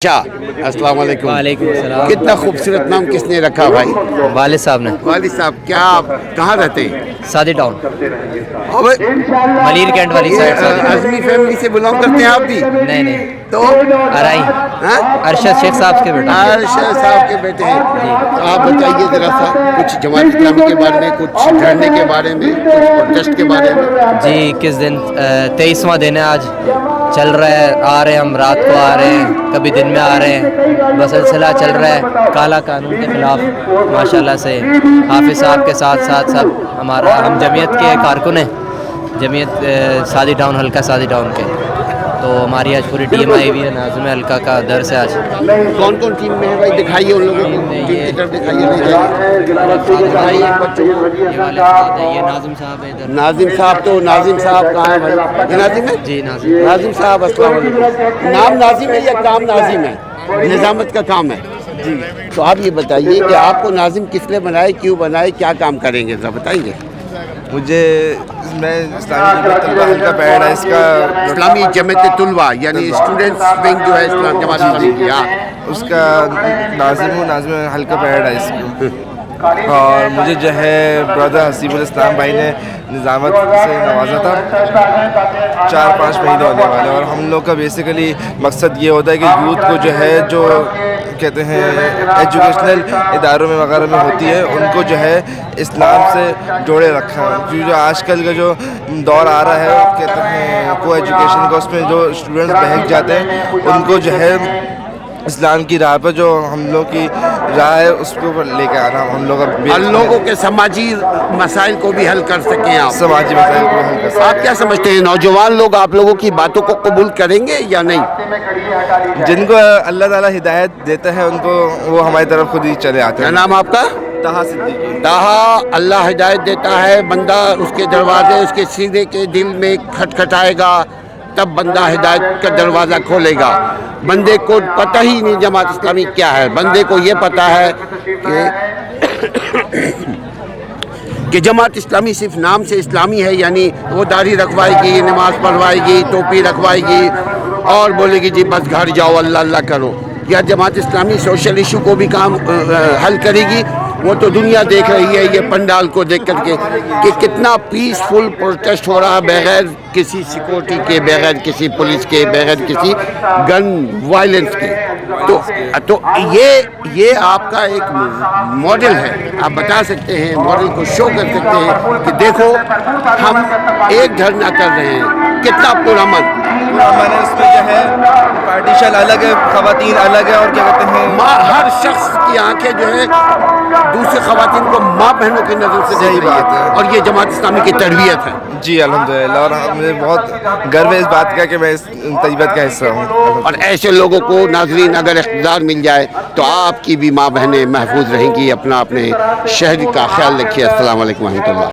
अच्छा, अस्सलाम वालेकुम। वालेकुम अस्सलाम। कितना खूबसूरत नाम किसने रखा भाई? वालिद साहब ने। वालिद साहब, क्या आप कहाँ रहते हैं? सादी टाउन, अबे, मलीर कैंट वाली ये साइड सादी टाउन। आजमी फैमिली से बिलोंग करते हैं आप भी? नहीं नहीं, तो अराई, हाँ? अरशद शेख साहब के बेटा। अरशद साहब के बेटे हैं। तो आप बताइए जरा सा कुछ जमात इस्लामी के बारे में, कुछ धरने के बारे में, कुछ प्रोटेस्ट के बारे में। जी, किस दिन 23वां दिन है आज, चल रहा है, आ रहे हैं हम, रात को आ रहे हैं, कभी दिन में आ रहे हैं, बस सिलसिला चल रहा है काला कानून के खिलाफ। माशाल्लाह से हाफिज़ साहब के साथ साथ सब हम जमीयत के कारकुन हैं, जमीयत सादी टाउन, हल्का सादी टाउन के। तो हमारी आज पूरी टीम आई हुई है, नाज़िम हल्का का दर्स है आज। कौन कौन टीम में है भाई? दिखाइए उन लोगों को, टीम की तरफ दिखाइए। ये नाज़िम साहब है इधर। नाजिम साहब, तो नाजिम साहब कहाँ है भाई? ये नाजिम है जी, नाज़िम। नाजिम साहब, अस्सलाम वालेकुम। नाम नाजिम है या काम नाजिम है? निजामत का काम है जी। तो आप ये बताइए कि आपको नाजिम किस लिए बनाए, क्यों बनाए, क्या काम करेंगे, जरा बताएंगे। मैं इस्लामी तलबा हल्का पैराडाइज का इस्लामी जमात तुलबा यानी स्टूडेंट्स विंग जो है इस्लाम जमात इस्लामी की, हाँ, उसका नाज़िम हल्का पैराडाइज और मुझे जो है ब्रदर हसीबुल इस्लाम भाई ने निज़ामत से नवाजा था। 4-5 महीने होने वाले, और हम लोग का बेसिकली मकसद ये होता है कि यूथ को जो है, जो कहते हैं एजुकेशनल इदारों में वगैरह में होती है, उनको जो है इस्लाम से जोड़े रखा है। क्योंकि जो आजकल का जो दौर आ रहा है, कहते हैं को एजुकेशन का, उसमें जो स्टूडेंट्स बहक जाते हैं, उनको जो है इस्लाम की राह पर, जो हम लोग की राह है, उसको लेकर आना हम लोग लोगों के समाजी मसाइल को भी हल कर सकें आप। समाजी मसाइल को हल कर आप क्या समझते हैं, नौजवान लोग आप लोगों की बातों को कबूल करेंगे या नहीं? जिनको अल्लाह ताला हिदायत देता है, उनको वो हमारी तरफ खुद ही चले आते क्या हैं। नाम आपका? ताहा सिद्दीकी। ताहा, अल्लाह हिदायत देता है, बंदा उसके दरवाजे उसके सीने के दिल में खटखटाएगा, तब बंदा हिदायत का दरवाज़ा खोलेगा। बंदे को पता ही नहीं जमात इस्लामी क्या है, बंदे को ये पता है कि जमात इस्लामी सिर्फ नाम से इस्लामी है, यानी वो दाढ़ी रखवाएगी, नमाज पढ़वाएगी, टोपी रखवाएगी और बोलेगी जी बस घर जाओ, अल्लाह अल्लाह करो। या जमात इस्लामी सोशल इशू को भी काम हल करेगी? वो तो दुनिया देख रही है ये पंडाल को देख करके कि कितना पीसफुल प्रोटेस्ट हो रहा है, बगैर किसी सिक्योरिटी के, बगैर किसी पुलिस के, बगैर किसी गन वायलेंस के। तो ये आपका एक मॉडल है, आप बता सकते हैं, मॉडल को शो कर सकते हैं कि देखो हम एक धरना कर रहे हैं, कितना पुरअमन। मैंने उसमें जो है पार्टीशन अलग है, ख़वातीन अलग है, और क्या कहते हैं हर शख्स की आंखें जो है दूसरी ख़वातीन को माँ बहनों की नज़र से देख रही बात है। और ये जमात इस्लामी की तरबियत है जी, अल्हम्दुलिल्लाह। और मुझे बहुत गर्व है इस बात का कि मैं इस तरबियत का हिस्सा हूँ। और ऐसे लोगों को नाज़रीन अगर इख्तियार मिल जाए तो आपकी भी माँ बहनें महफूज रहेंगी। अपने शहर का ख्याल रखिए। अस्सलाम वालेकुम रहमतुल्लाह।